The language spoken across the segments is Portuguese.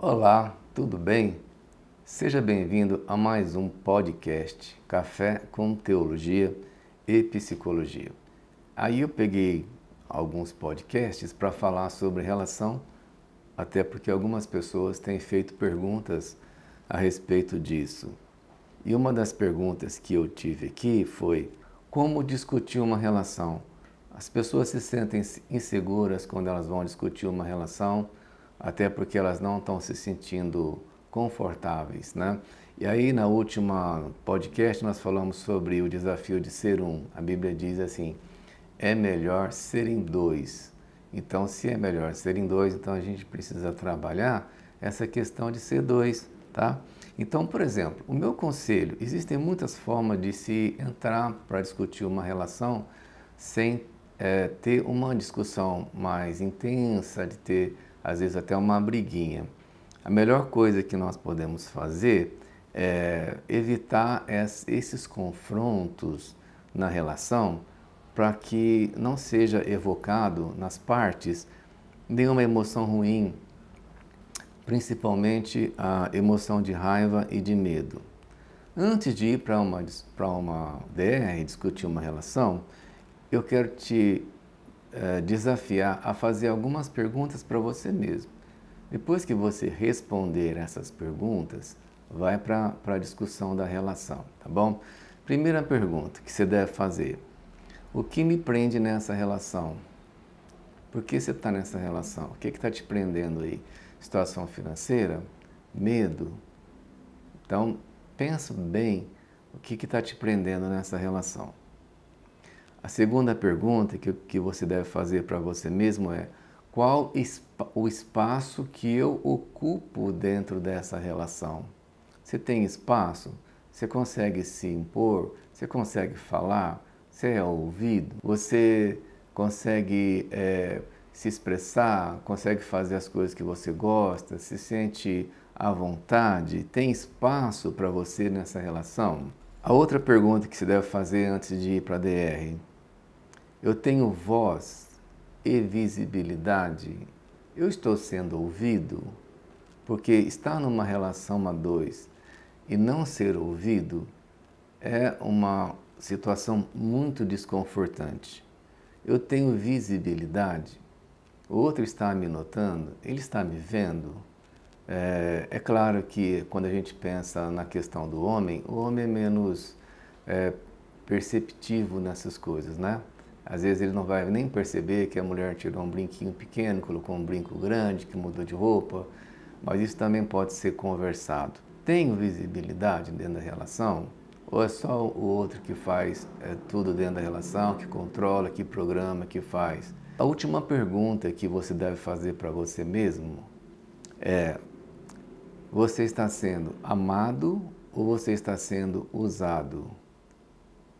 Olá, tudo bem? Seja bem-vindo a mais um podcast Café com Teologia e Psicologia. Aí eu peguei alguns podcasts para falar sobre relação, até porque algumas pessoas têm feito perguntas a respeito disso. E uma das perguntas que eu tive aqui foi: como discutir uma relação? As pessoas se sentem inseguras quando elas vão discutir uma relação, até porque elas não estão se sentindo confortáveis, né? E aí, na última podcast, nós falamos sobre o desafio de ser um. A Bíblia diz assim: é melhor serem dois. Então, se é melhor serem dois, então a gente precisa trabalhar essa questão de ser dois, tá? Então, por exemplo, o meu conselho: existem muitas formas de se entrar para discutir uma relação sem ter uma discussão mais intensa, de ter, às vezes, até uma briguinha. A melhor coisa que nós podemos fazer é evitar esses confrontos na relação, para que não seja evocado nas partes nenhuma emoção ruim, principalmente a emoção de raiva e de medo. Antes de ir para uma DR, discutir uma relação, eu quero te desafiar a fazer algumas perguntas para você mesmo. Depois que você responder essas perguntas, vai para a discussão da relação, tá bom? Primeira pergunta que você deve fazer: o que me prende nessa relação? Por que você está nessa relação? O que está te prendendo aí? Situação financeira? Medo? Então, pensa bem o que está te prendendo nessa relação. A segunda pergunta que você deve fazer para você mesmo é: qual o espaço que eu ocupo dentro dessa relação? Você tem espaço? Você consegue se impor? Você consegue falar? Você é ouvido? Você consegue se expressar? Consegue fazer as coisas que você gosta? Se sente à vontade? Tem espaço para você nessa relação? A outra pergunta que você deve fazer antes de ir para a DR: eu tenho voz e visibilidade? Eu estou sendo ouvido? Porque estar numa relação a dois e não ser ouvido é uma situação muito desconfortante. Eu tenho visibilidade? O outro está me notando? Ele está me vendo? É claro que quando a gente pensa na questão do homem, o homem é menos perceptivo nessas coisas, né? Às vezes ele não vai nem perceber que a mulher tirou um brinquinho pequeno, colocou um brinco grande, que mudou de roupa, mas isso também pode ser conversado. Tenho visibilidade dentro da relação? Ou é só o outro que faz tudo dentro da relação, que controla, que programa, que faz? A última pergunta que você deve fazer para você mesmo é: você está sendo amado ou você está sendo usado?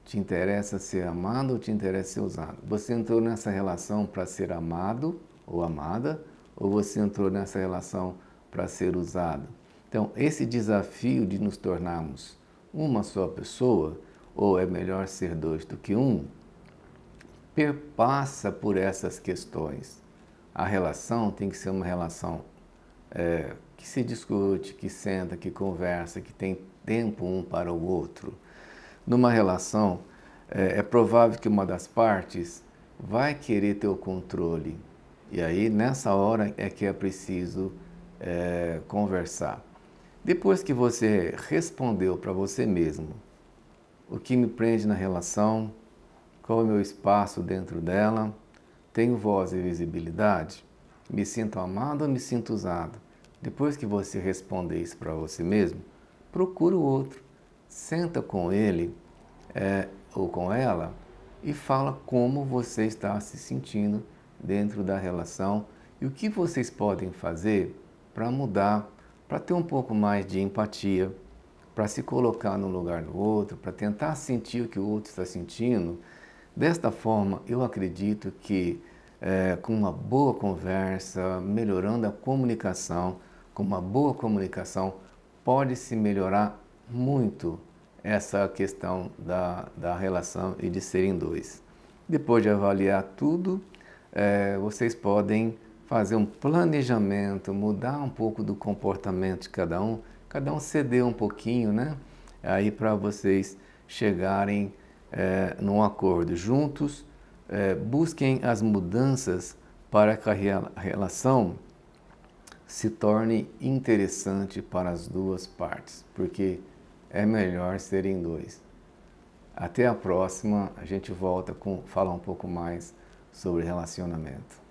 Te interessa ser amado ou te interessa ser usado? Você entrou nessa relação para ser amado ou amada, ou você entrou nessa relação para ser usado? Então, esse desafio de nos tornarmos uma só pessoa, ou é melhor ser dois do que um, perpassa por essas questões. A relação tem que ser uma relação que se discute, que senta, que conversa, que tem tempo um para o outro. Numa relação, é provável que uma das partes vai querer ter o controle. E aí, nessa hora, é que é preciso conversar. Depois que você respondeu para você mesmo o que me prende na relação, qual é o meu espaço dentro dela, tenho voz e visibilidade, me sinto amado ou me sinto usado? Depois que você responder isso para você mesmo, procura o outro, senta com ele ou com ela e fala como você está se sentindo dentro da relação e o que vocês podem fazer para mudar, para ter um pouco mais de empatia, para se colocar no lugar do outro, para tentar sentir o que o outro está sentindo. Desta forma, eu acredito que com uma boa conversa, melhorando a comunicação, com uma boa comunicação, pode-se melhorar muito essa questão da relação e de serem dois. Depois de avaliar tudo, vocês podem fazer um planejamento, mudar um pouco do comportamento de cada um ceder um pouquinho, né? Aí para vocês chegarem num acordo juntos, busquem as mudanças para que a relação se torne interessante para as duas partes, porque é melhor serem dois. Até a próxima, a gente volta falar um pouco mais sobre relacionamento.